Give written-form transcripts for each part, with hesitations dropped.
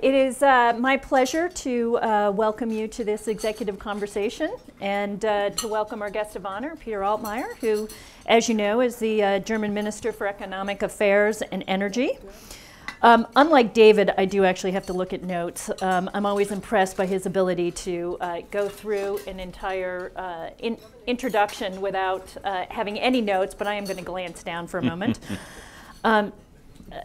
It is my pleasure to welcome you to this executive conversation and to welcome our guest of honor, Peter Altmaier, who, as you know, is the German Minister for Economic Affairs and Energy. Unlike David, I do actually have to look at notes. I'm always impressed by his ability to go through an entire introduction without having any notes, but I am going to glance down for a moment.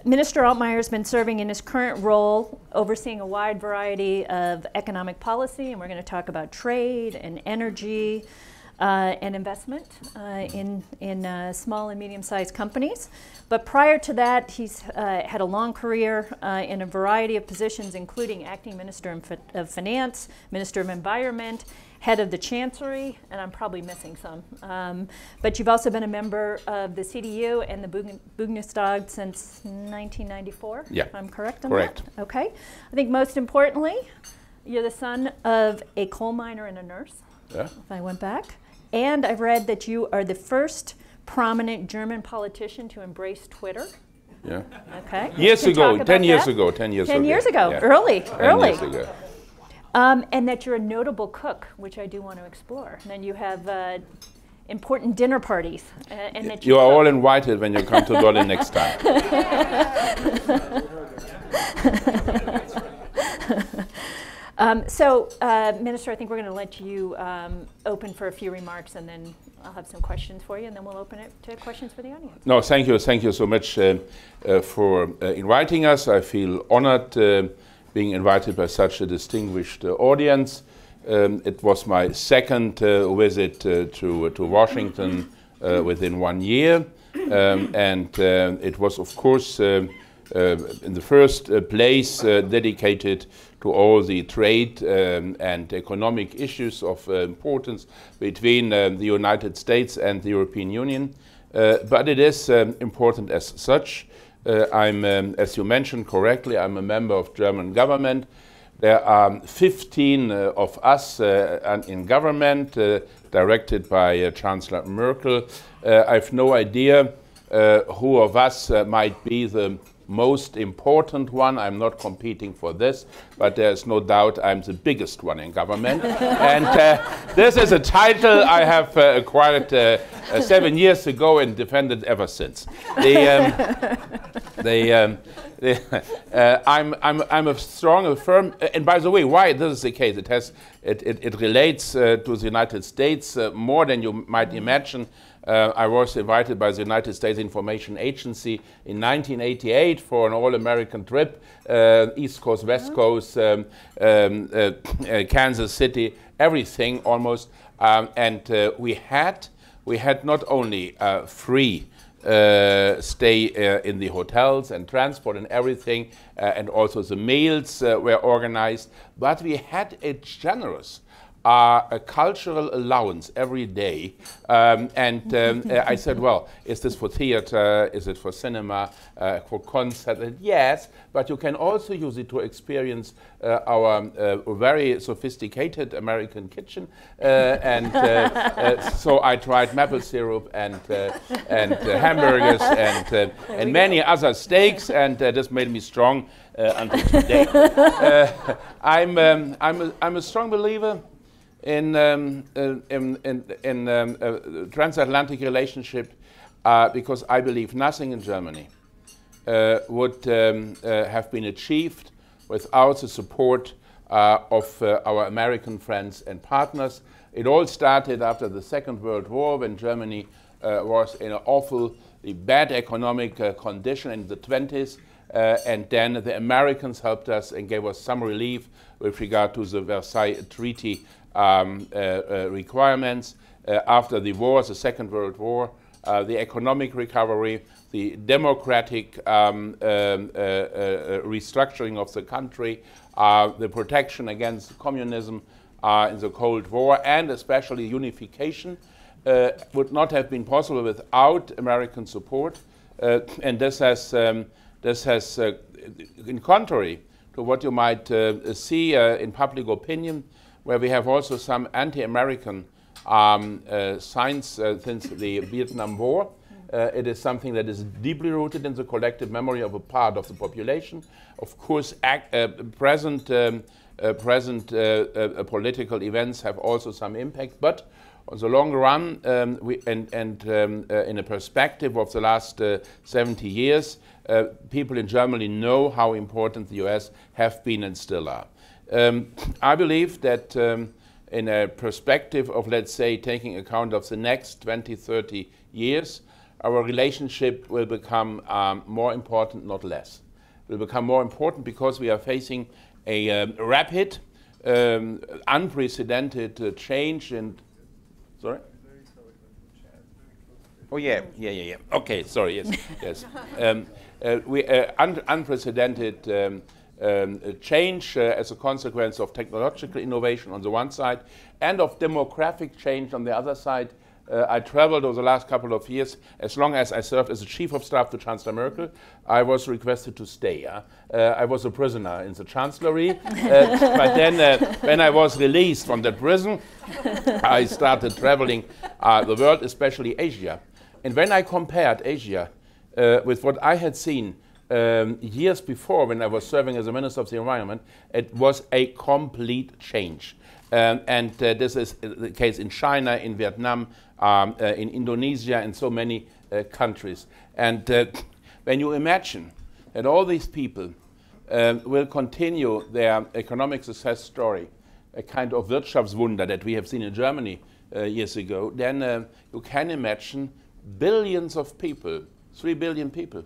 Minister Altmaier has been serving in his current role, overseeing a wide variety of economic policy, and we're going to talk about trade and energy and investment in small and medium-sized companies. But prior to that, he's had a long career in a variety of positions, including acting Minister of Finance, Minister of Environment, head of the Chancellery, and I'm probably missing some. But you've also been a member of the CDU and the Bundestag since 1994, yeah. if I'm correct on that? Okay. I think most importantly, you're the son of a coal miner and a nurse, if I went back. And I've read that you are the first prominent German politician to embrace Twitter. Yeah. Okay. Years ago, 10 years ago, 10 years ago. 10 years ago, yeah. early. 10 years ago. And that you're a notable cook, which I do want to explore. And then you have important dinner parties. And that you are all invited when you come to Berlin next time. Minister, I think we're going to let you open for a few remarks, and then I'll have some questions for you, and then we'll open it to questions for the audience. No, thank you so much for inviting us. I feel honored being invited by such a distinguished audience. It was my second visit to Washington within 1 year, and it was, of course, in the first place dedicated to all the trade and economic issues of importance between the United States and the European Union. But it is important as such. I'm, as you mentioned correctly, I'm a member of German government. There are 15 of us in government, directed by Chancellor Merkel. I have no idea who of us might be the most important one. I'm not competing for this, but there's no doubt I'm the biggest one in government. And this is a title I have acquired 7 years ago and defended ever since. I'm a strong, firm, and by the way, why this is the case? It relates to the United States more than you might imagine. I was invited by the United States Information Agency in 1988 for an all-American trip, East Coast, West Coast, Kansas City, everything almost. And we had not only free stay in the hotels and transport and everything, and also the meals were organized, but we had a generous a cultural allowance every day. I said, well, is this for theater? Is it for cinema? For concert? And yes, but you can also use it to experience our very sophisticated American kitchen. So I tried maple syrup and hamburgers and many other steaks, and this made me strong until today. I'm a strong believer in transatlantic relationship because I believe nothing in Germany would have been achieved without the support of our American friends and partners. It all started after the Second World War, when Germany was in an awfully bad economic condition in the 20s, and then the Americans helped us and gave us some relief with regard to the Versailles Treaty requirements. After the war, the Second World War, the economic recovery, the democratic restructuring of the country, the protection against communism in the Cold War, and especially unification would not have been possible without American support. And this has, in contrary to what you might see in public opinion, where we have also some anti-American signs since the Vietnam War. It is something that is deeply rooted in the collective memory of a part of the population. Of course, present political events have also some impact, but on the long run, in a perspective of the last 70 years, people in Germany know how important the US have been and still are. I believe that in a perspective of, let's say, taking account of the next 20, 30 years, our relationship will become more important, not less. It will become more important because we are facing a rapid, unprecedented change in... Sorry? Oh, yeah. Okay, sorry, yes. Unprecedented change as a consequence of technological innovation on the one side and of demographic change on the other side. I traveled over the last couple of years. As long as I served as the chief of staff to Chancellor Merkel, I was requested to stay. I was a prisoner in the chancellery, but then when I was released from that prison, I started traveling the world, especially Asia. And when I compared Asia with what I had seen years before when I was serving as a Minister of the Environment, it was a complete change. This is the case in China, in Vietnam, in Indonesia, and so many countries. And when you imagine that all these people will continue their economic success story, a kind of Wirtschaftswunder that we have seen in Germany years ago, then you can imagine billions of people, 3 billion people,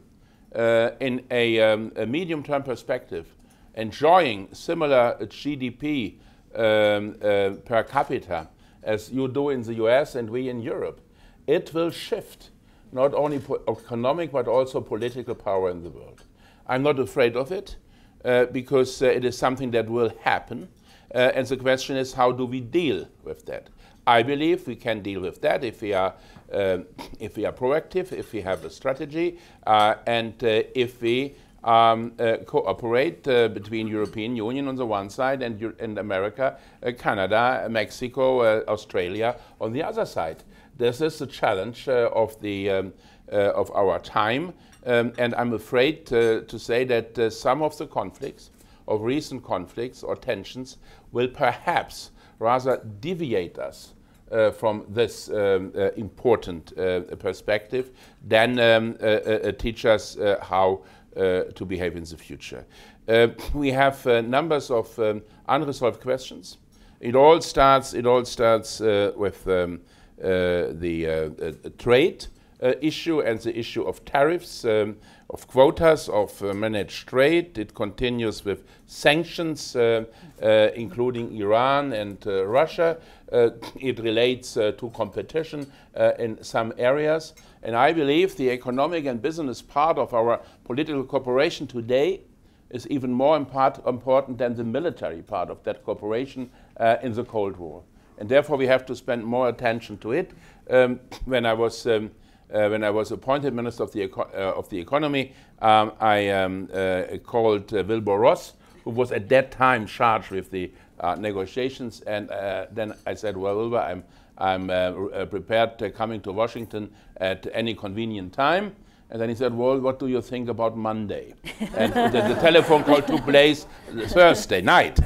in a medium-term perspective, enjoying similar GDP per capita as you do in the US and we in Europe. It will shift not only economic but also political power in the world. I'm not afraid of it because it is something that will happen, and the question is, how do we deal with that? I believe we can deal with that if we are proactive, if we have a strategy, and if we cooperate between European Union on the one side and America, Canada, Mexico, Australia on the other side. This is the challenge of our time, and I'm afraid to say that some of the conflicts, of recent conflicts or tensions, will perhaps rather deviate us from this important perspective than teach us how to behave in the future. We have numbers of unresolved questions. It all starts with the trade issue and the issue of tariffs, of quotas, of managed trade. It continues with sanctions, including Iran and Russia. It relates to competition in some areas. And I believe the economic and business part of our political cooperation today is even more important than the military part of that cooperation in the Cold War. And therefore we have to spend more attention to it. When I was appointed Minister of the Economy, I called Wilbur Ross, who was at that time charged with the negotiations, and then I said, well, Wilbur, I'm prepared coming to Washington at any convenient time. And then he said, well, what do you think about Monday? And the telephone call took place Thursday night.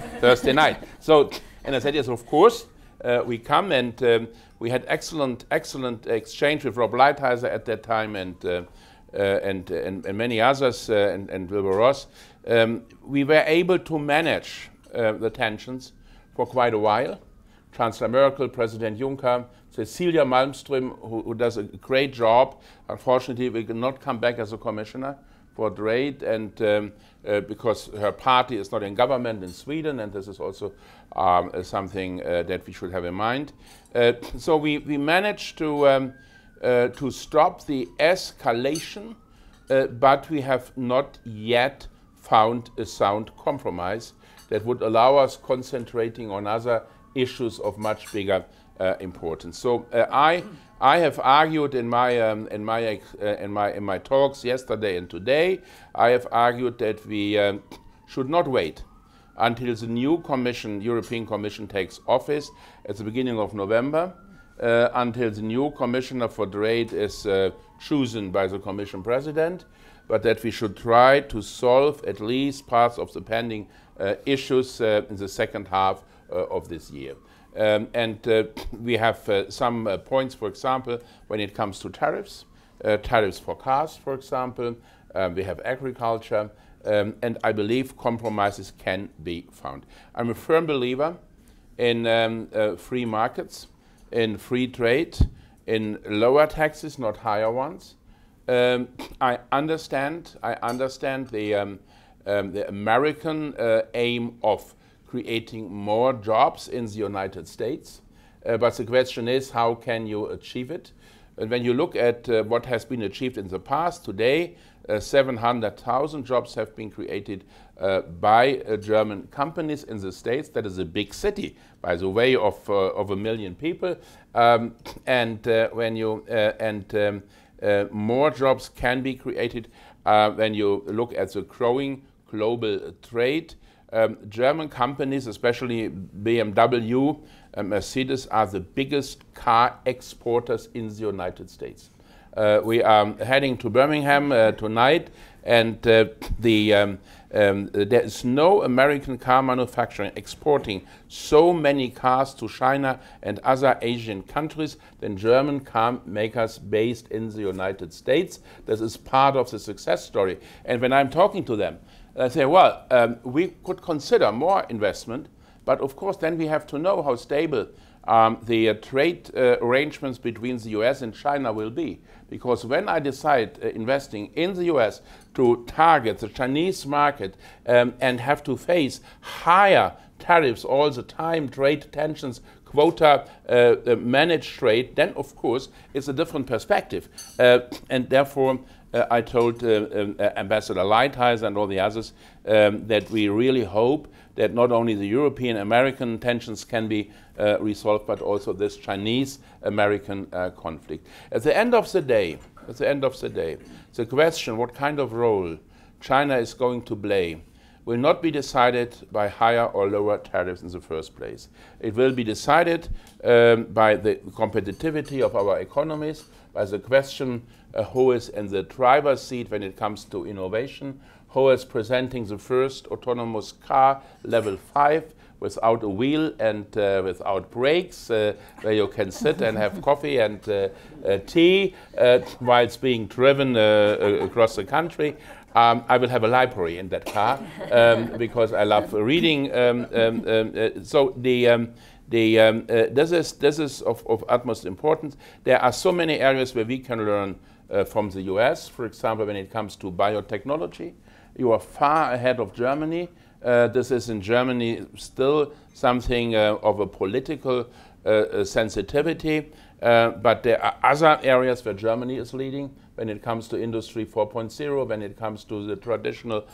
So, and I said, yes, of course, we come, and we had excellent exchange with Rob Lighthizer at that time, and many others, and Wilbur Ross. We were able to manage the tensions for quite a while. Chancellor Merkel, President Juncker, Cecilia Malmström, who does a great job. Unfortunately, we cannot come back as a commissioner for trade, and because her party is not in government in Sweden, and this is also something that we should have in mind. So we managed to stop the escalation, but we have not yet found a sound compromise that would allow us concentrating on other issues of much bigger importance. So I have argued in my talks yesterday and today. I have argued that we should not wait until the new European Commission takes office at the beginning of November, until the new Commissioner for Trade is chosen by the Commission President, but that we should try to solve at least parts of the pending issues in the second half of this year. We have some points, for example, when it comes to tariffs, tariffs for cars, for example. We have agriculture, and I believe compromises can be found. I'm a firm believer in free markets, in free trade, in lower taxes, not higher ones. I understand the American aim of creating more jobs in the United States, but the question is, how can you achieve it? And when you look at what has been achieved in the past, today 700,000 jobs have been created by German companies in the States. That is a big city, by the way, of 1 million people. More jobs can be created when you look at the growing global trade. German companies, especially BMW, Mercedes, are the biggest car exporters in the United States. We are heading to Birmingham tonight, and there is no American car manufacturer exporting so many cars to China and other Asian countries than German car makers based in the United States. This is part of the success story. And when I'm talking to them, I say, well, we could consider more investment, but of course then we have to know how stable the trade arrangements between the US and China will be. Because when I decide investing in the US to target the Chinese market and have to face higher tariffs all the time, trade tensions, quota, managed trade, then of course it's a different perspective. And therefore I told Ambassador Lighthizer and all the others that we really hope that not only the European-American tensions can be resolved, but also this Chinese-American conflict. At the end of the day, the question what kind of role China is going to play will not be decided by higher or lower tariffs in the first place. It will be decided by the competitivity of our economies, by the question who is in the driver's seat when it comes to innovation, who is presenting the first autonomous car, level 5, without a wheel and without brakes, where you can sit and have coffee and tea while it's being driven across the country. I will have a library in that car because I love reading. This is of utmost importance. There are so many areas where we can learn from the US. For example, when it comes to biotechnology, you are far ahead of Germany. This is in Germany still something of a political sensitivity, but there are other areas where Germany is leading when it comes to Industry 4.0, when it comes to the traditional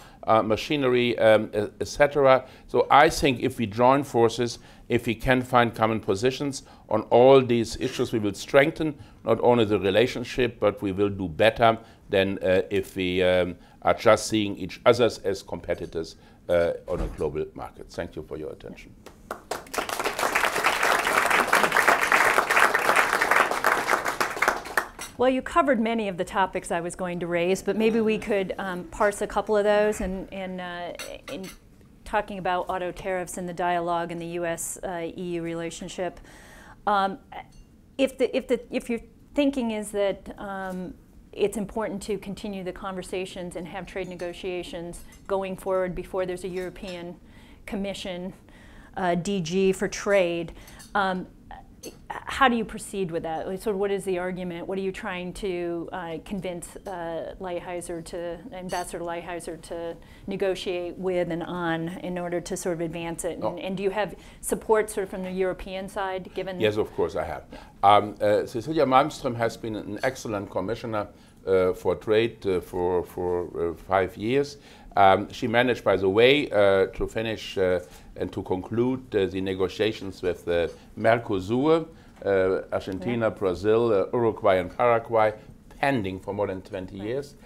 machinery, etc. So I think if we join forces, if we can find common positions on all these issues, we will strengthen not only the relationship, but we will do better than if we are just seeing each other as competitors on a global market. Thank you for your attention. Well, you covered many of the topics I was going to raise, but maybe we could parse a couple of those in talking about auto tariffs and the dialogue in the US-EU relationship. If your thinking is that it's important to continue the conversations and have trade negotiations going forward before there's a European Commission DG for trade, how do you proceed with that? Sort of what is the argument? What are you trying to convince Ambassador Lighthizer to negotiate with and on in order to sort of advance it? And do you have support sort of from the European side, given? Yes, of course I have. Cecilia Malmström has been an excellent commissioner for trade for 5 years. She managed, by the way, to finish and to conclude the negotiations with Mercosur, Argentina, Brazil, Uruguay and Paraguay, pending for more than 20 years.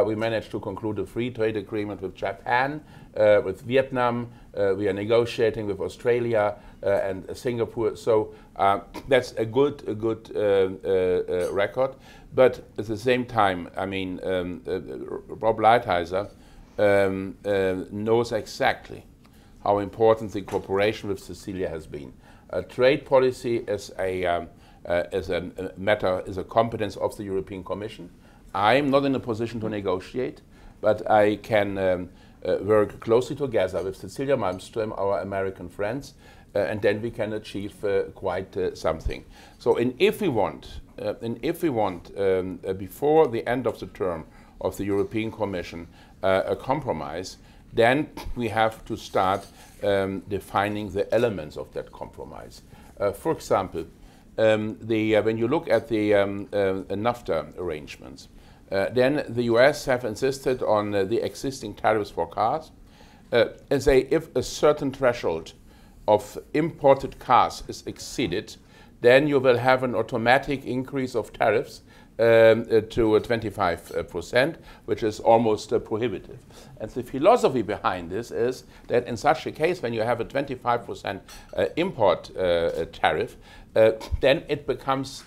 We managed to conclude a free trade agreement with Japan, with Vietnam. We are negotiating with Australia and Singapore. So that's a good record. But at the same time, I mean, Rob Lighthizer knows exactly how important the cooperation with Cecilia has been. Trade policy is a competence of the European Commission. I'm not in a position to negotiate, but I can work closely together with Cecilia Malmström, our American friends, and then we can achieve quite something. So, if we want, before the end of the term of the European Commission, a compromise, then we have to start defining the elements of that compromise. For example, when you look at the NAFTA arrangements, then the US have insisted on the existing tariffs for cars and say if a certain threshold of imported cars is exceeded, then you will have an automatic increase of tariffs to 25%, which is almost prohibitive. And the philosophy behind this is that in such a case, when you have a 25% import tariff, then it becomes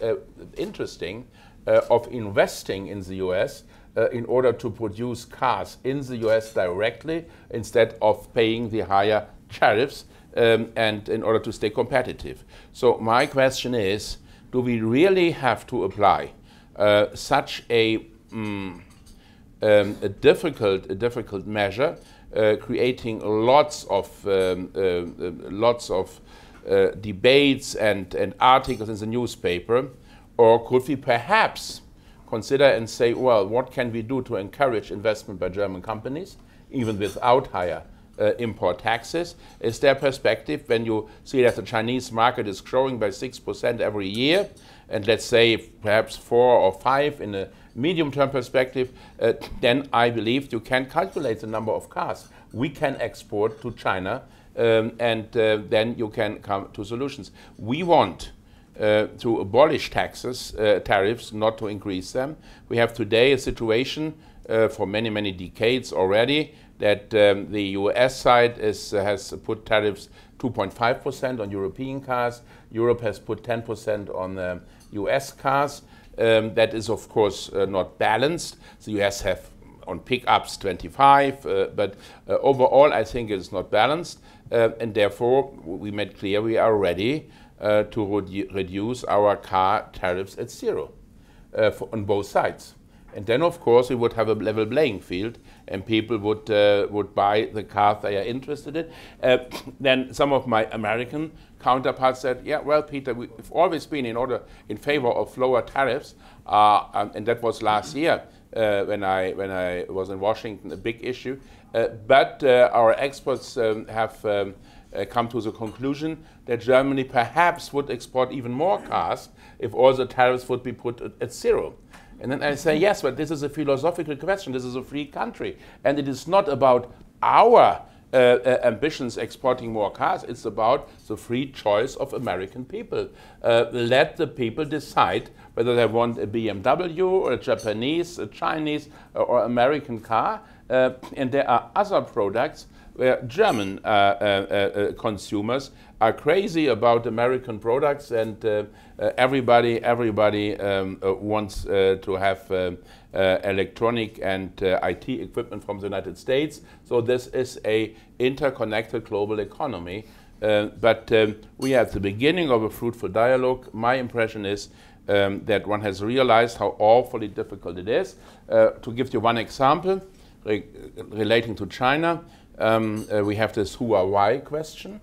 interesting of investing in the US in order to produce cars in the US directly instead of paying the higher tariffs and in order to stay competitive. So my question is, do we really have to apply such a difficult measure, creating lots of debates and articles in the newspaper? Or could we perhaps consider and say, well, what can we do to encourage investment by German companies, even without higher import taxes? Is there perspective when you see that the Chinese market is growing by 6% every year, and let's say perhaps 4 or 5 in a medium-term perspective, then I believe you can calculate the number of cars we can export to China, and then you can come to solutions. We want to abolish tariffs, not to increase them. We have today a situation for many, many decades already that the US side has put tariffs 2.5% on European cars. Europe has put 10% on US cars. That is, of course, not balanced. The US have on pickups 25, but overall I think it's not balanced, and therefore we made clear we are ready to reduce our car tariffs at zero on both sides. And then, of course, we would have a level playing field, and people would buy the cars they are interested in. Then some of my American counterparts said, "Yeah, well, Peter, we've always been in favor of lower tariffs," and that was last year when I was in Washington, a big issue. But our experts have come to the conclusion that Germany perhaps would export even more cars if all the tariffs would be put at zero. And then I say, yes, but this is a philosophical question. This is a free country. And it is not about our ambitions exporting more cars. It's about the free choice of American people. Let the people decide whether they want a BMW or a Japanese, a Chinese, or American car. And there are other products where German consumers are crazy about American products, and everybody wants to have electronic and IT equipment from the United States. So this is a interconnected global economy. But we are at the beginning of a fruitful dialogue. My impression is that one has realized how awfully difficult it is. To give you one example relating to China, we have this Huawei question.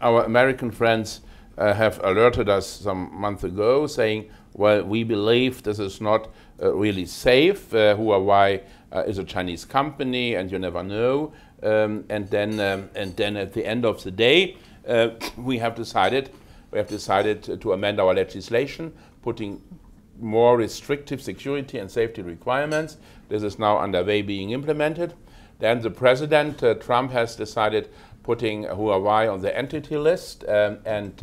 Our American friends have alerted us some months ago saying, well, we believe this is not really safe. Huawei is a Chinese company and you never know. And then at the end of the day, we have decided to amend our legislation, putting more restrictive security and safety requirements. This is now underway being implemented. Then the President, Trump, has decided putting Huawei on the entity list and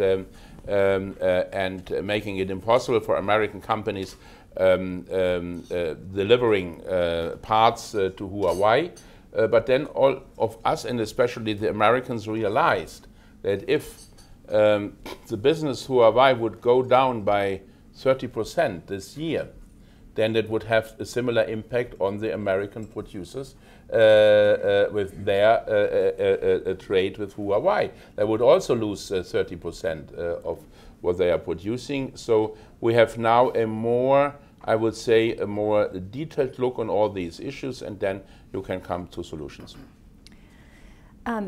making it impossible for American companies delivering parts to Huawei. But then all of us, and especially the Americans, realized that if the business Huawei would go down by 30% this year, then it would have a similar impact on the American producers with their trade with Huawei. They would also lose 30% of what they are producing. So we have now a more, I would say, a more detailed look on all these issues, and then you can come to solutions.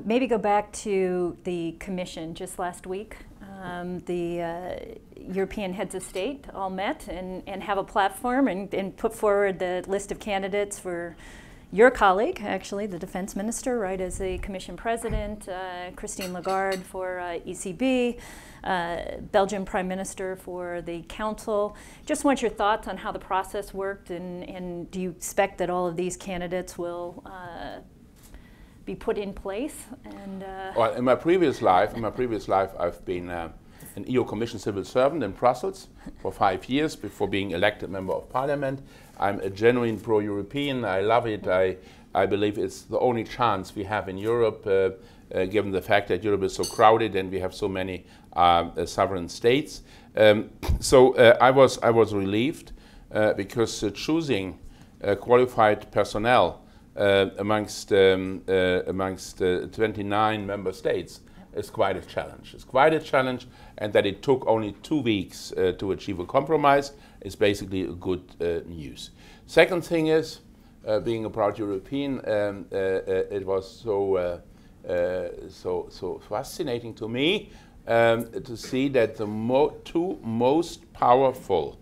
Maybe go back to the Commission just last week. The European heads of state all met and have a platform and put forward the list of candidates for your colleague, actually, the defense minister, right, as the Commission president, Christine Lagarde for ECB, Belgian prime minister for the council. Just want your thoughts on how the process worked, and do you expect that all of these candidates will be put in place? And well, in my previous life, I've been an EU Commission civil servant in Brussels for 5 years before being elected member of Parliament. I'm a genuine pro-European. I love it. I believe it's the only chance we have in Europe, given the fact that Europe is so crowded and we have so many sovereign states. So I was relieved because choosing qualified personnel amongst 29 member states is quite a challenge. It's quite a challenge, and that it took only 2 weeks to achieve a compromise is basically good news. Second thing is, being a proud European, it was so fascinating to me to see that the two most powerful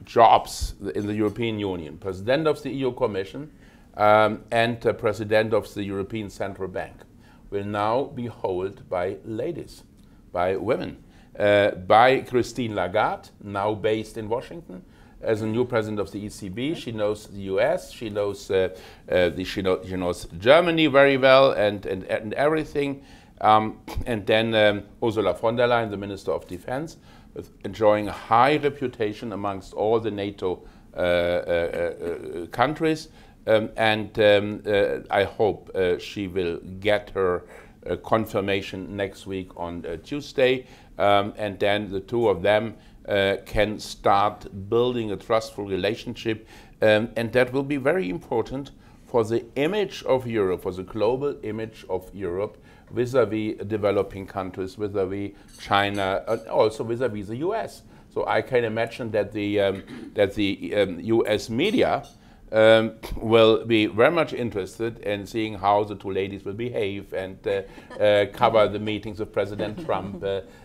jobs in the European Union, President of the EU Commission and President of the European Central Bank, will now be held by ladies, by women, by Christine Lagarde, now based in Washington, as a new president of the ECB. She knows the US, she knows Germany very well and everything. And then Ursula von der Leyen, the Minister of Defense, enjoying a high reputation amongst all the NATO countries. I hope she will get her confirmation next week on Tuesday, and then the two of them can start building a trustful relationship, and that will be very important for the image of Europe, for the global image of Europe vis-à-vis developing countries, vis-à-vis China, and also vis-à-vis the US. So I can imagine that the US media will be very much interested in seeing how the two ladies will behave and cover the meetings of President Trump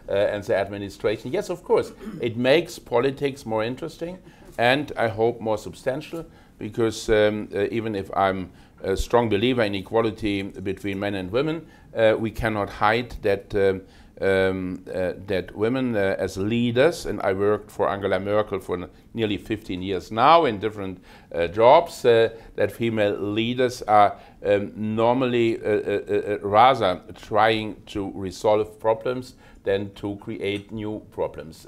and the administration. Yes, of course, it makes politics more interesting and I hope more substantial, because even if I'm a strong believer in equality between men and women, we cannot hide that that women as leaders, and I worked for Angela Merkel for nearly 15 years now in different jobs, that female leaders are normally rather trying to resolve problems than to create new problems.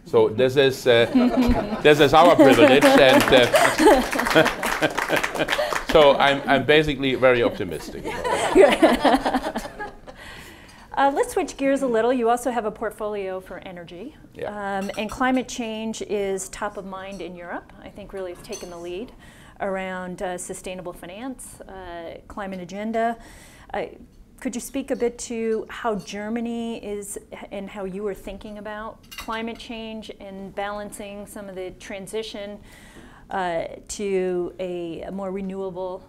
So this is our privilege, and so I'm basically very optimistic. Let's switch gears a little. You also have a portfolio for energy. Yeah. And climate change is top of mind in Europe. I think really has taken the lead around sustainable finance, climate agenda. Could you speak a bit to how Germany is and how you are thinking about climate change and balancing some of the transition to a more renewable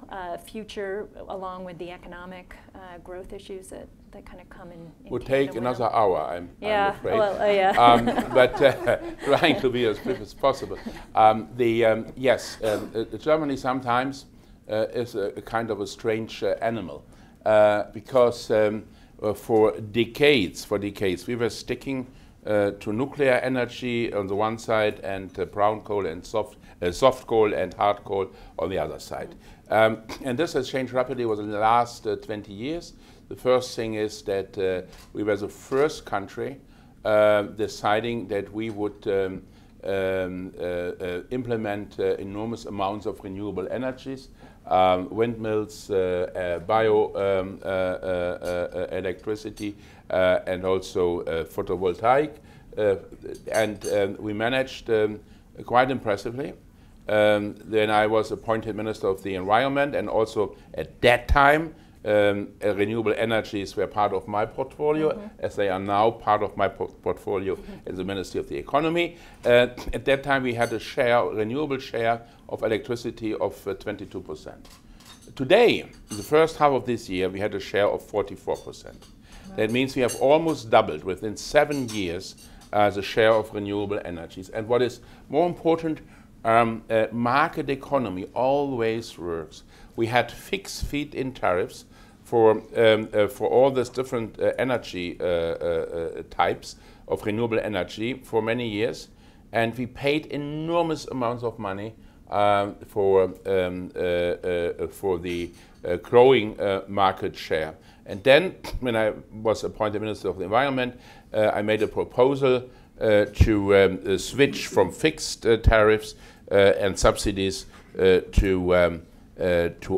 future, along with the economic growth issues that kind of come in would take another hour, I'm afraid. Well, yeah. But trying to be as brief as possible. Yes, Germany sometimes is a kind of a strange animal, because for decades we were sticking to nuclear energy on the one side and brown coal and soft coal and hard coal on the other side. And this has changed rapidly over the last 20 years. The first thing is that we were the first country deciding that we would implement enormous amounts of renewable energies, windmills, electricity, and also photovoltaic. And we managed quite impressively. Then I was appointed Minister of the Environment, and also at that time renewable energies were part of my portfolio, as they are now part of my portfolio as the Ministry of the Economy. At that time we had a renewable share of electricity of 22%. Today, in the first half of this year, we had a share of 44%. That means we have almost doubled within 7 years the share of renewable energies. And what is more important, market economy always works. We had fixed feed-in tariffs for all these different energy types of renewable energy for many years, and we paid enormous amounts of money for the growing market share. And then, when I was appointed Minister of the Environment, I made a proposal to switch from fixed tariffs and subsidies to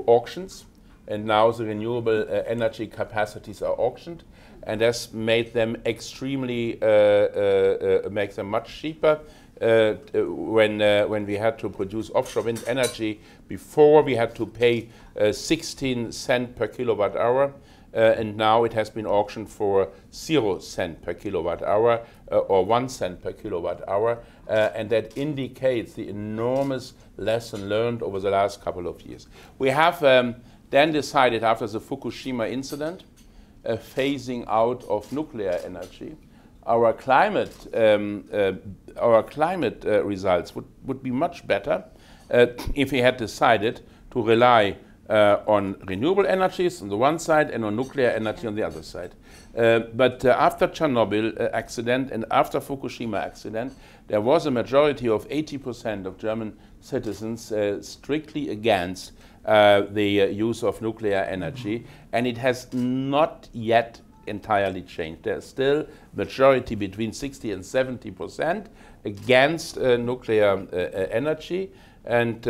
auctions. And now the renewable energy capacities are auctioned, and that's made them extremely, makes them much cheaper. When we had to produce offshore wind energy, before we had to pay 16 cents per kilowatt hour, and now it has been auctioned for 0 cents per kilowatt hour, or 1 cent per kilowatt hour, and that indicates the enormous lesson learned over the last couple of years. We have then decided, after the Fukushima incident, phasing out of nuclear energy. Our climate results would be much better if we had decided to rely on renewable energies on the one side and on nuclear energy on the other side. But after Chernobyl accident and after Fukushima accident, there was a majority of 80% of German citizens strictly against the use of nuclear energy, and it has not yet entirely changed. There's still majority between 60 and 70% against nuclear energy, and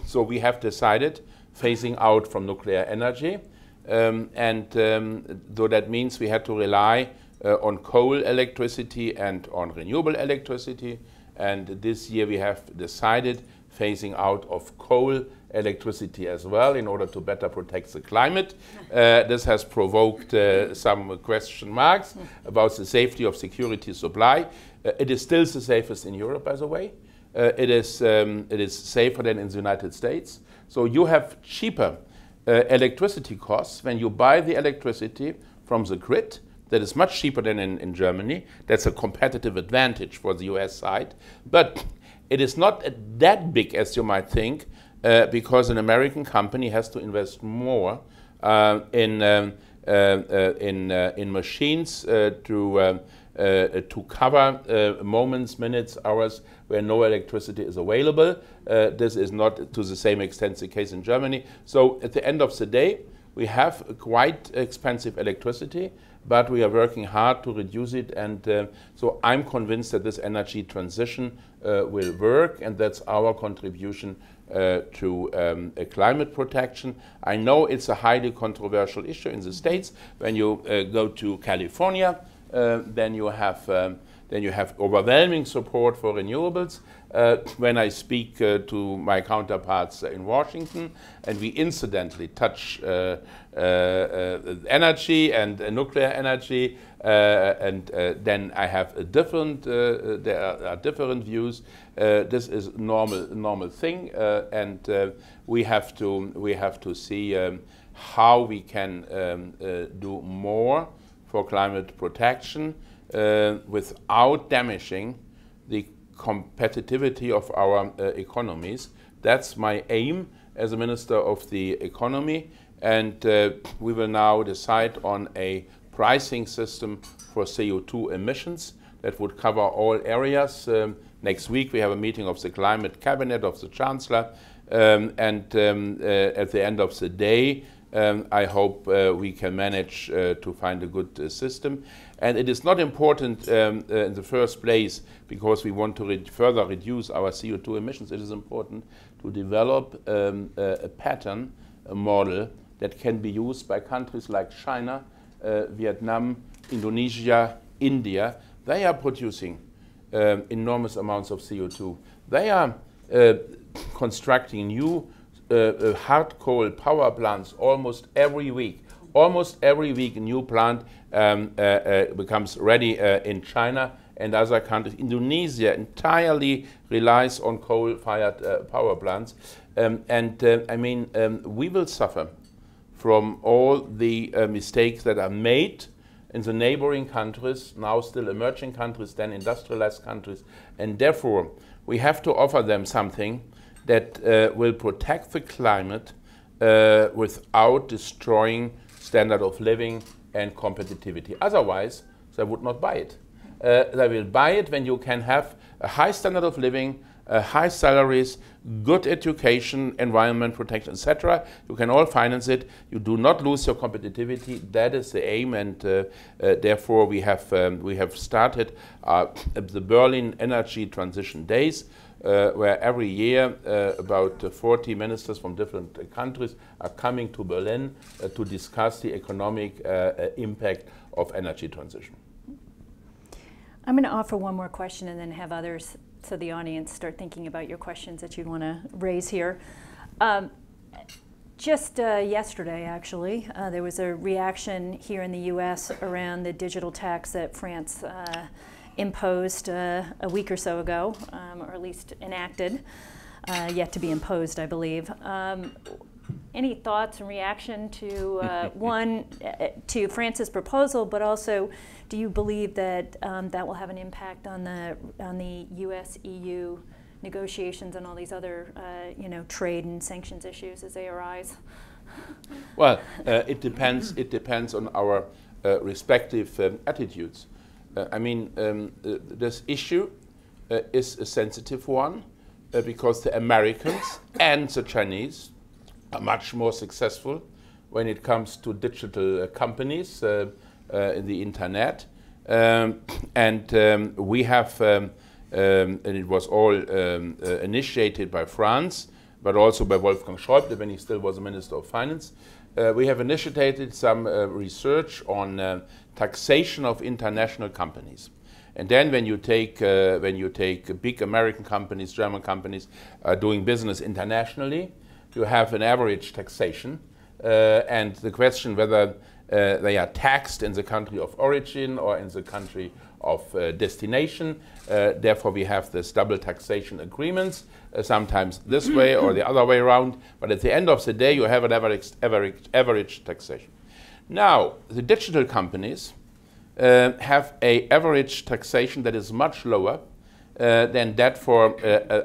so we have decided phasing out from nuclear energy, though that means we had to rely on coal electricity and on renewable electricity, and this year we have decided phasing out of coal electricity as well in order to better protect the climate. This has provoked some question marks about the safety of security supply. It is still the safest in Europe, by the way. It is safer than in the United States. So you have cheaper electricity costs when you buy the electricity from the grid. That is much cheaper than in Germany. That's a competitive advantage for the US side. But it is not that big as you might think, because an American company has to invest more in machines to cover moments, minutes, hours where no electricity is available. This is not to the same extent the case in Germany. So at the end of the day, we have quite expensive electricity, but we are working hard to reduce it, and so I'm convinced that this energy transition will work, and that's our contribution to climate protection. I know it's a highly controversial issue in the States. When you go to California, then you have overwhelming support for renewables. When I speak to my counterparts in Washington, and we incidentally touch energy and nuclear energy, and then I have a different. There are different views. This is normal thing, and we have to see how we can do more for climate protection without damaging the competitivity of our economies. That's my aim as a Minister of the Economy, and we will now decide on a pricing system for CO2 emissions that would cover all areas. Next week we have a meeting of the Climate Cabinet of the Chancellor, and at the end of the day I hope we can manage to find a good system. And it is not important in the first place because we want to further reduce our CO2 emissions. It is important to develop a pattern, a model that can be used by countries like China, Vietnam, Indonesia, India. They are producing enormous amounts of CO2. They are constructing new hard coal power plants almost every week. Almost every week a new plant becomes ready in China and other countries. Indonesia entirely relies on coal-fired power plants. I mean, we will suffer from all the mistakes that are made in the neighboring countries, now still emerging countries, then industrialized countries. And therefore, we have to offer them something that will protect the climate without destroying standard of living and competitivity. Otherwise, they would not buy it. They will buy it when you can have a high standard of living, high salaries, good education, environment protection, etc. You can all finance it. You do not lose your competitivity. That is the aim, and therefore we have started the Berlin Energy Transition Days, where every year about 40 ministers from different countries are coming to Berlin to discuss the economic impact of energy transition. I'm going to offer one more question and then have others, so the audience start thinking about your questions that you want to raise here. Just yesterday, actually, there was a reaction here in the U.S. around the digital tax that France imposed a week or so ago, or at least enacted, yet to be imposed, I believe. Any thoughts and reaction to one, to France's proposal, but also, do you believe that that will have an impact on the U.S.-EU negotiations and all these other, trade and sanctions issues as they arise? Well, it depends. It depends on our respective attitudes. This issue is a sensitive one because the Americans and the Chinese are much more successful when it comes to digital companies in the internet. We have, and it was all initiated by France, but also by Wolfgang Schäuble when he still was a Minister of Finance. We have initiated some research on taxation of international companies. And then when you take big American companies, German companies doing business internationally, you have an average taxation. And the question whether they are taxed in the country of origin or in the country of destination. Therefore, we have this double taxation agreements, sometimes this way or the other way around. But at the end of the day, you have an average taxation. Now, the digital companies have an average taxation that is much lower than that for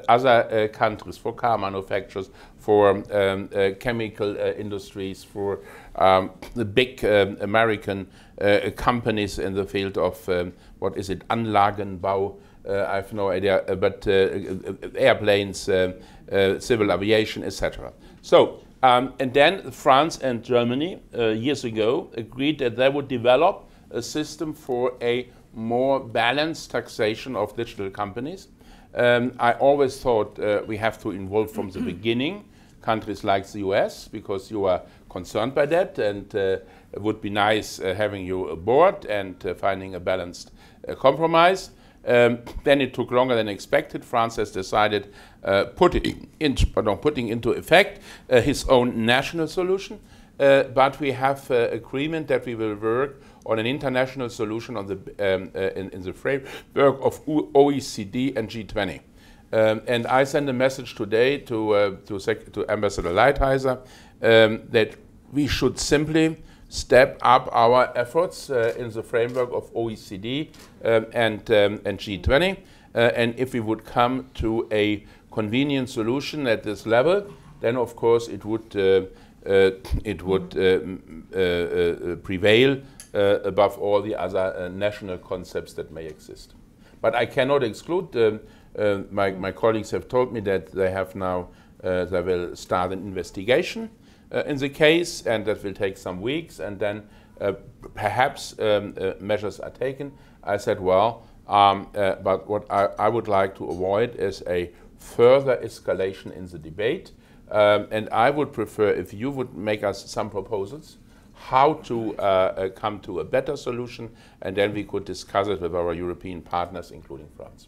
other countries, for car manufacturers, for chemical industries, for the big American companies in the field of, Anlagenbau, I have no idea, but airplanes, civil aviation, etc. So, and then France and Germany years ago agreed that they would develop a system for a more balanced taxation of digital companies. I always thought we have to involve from the beginning countries like the US, because you are concerned by that, and it would be nice having you aboard and finding a balanced compromise. Then it took longer than expected. France has decided putting into effect his own national solution, but we have agreement that we will work on an international solution on the in the framework of OECD and G20. And I send a message today to Ambassador Lighthizer that we should simply step up our efforts in the framework of OECD and G20. And if we would come to a convenient solution at this level, then of course it would prevail above all the other national concepts that may exist. But I cannot exclude. My colleagues have told me that they have now, they will start an investigation in the case, and that will take some weeks, and then perhaps measures are taken. I said, well, but what I would like to avoid is a further escalation in the debate. And I would prefer if you would make us some proposals how to come to a better solution, and then we could discuss it with our European partners, including France.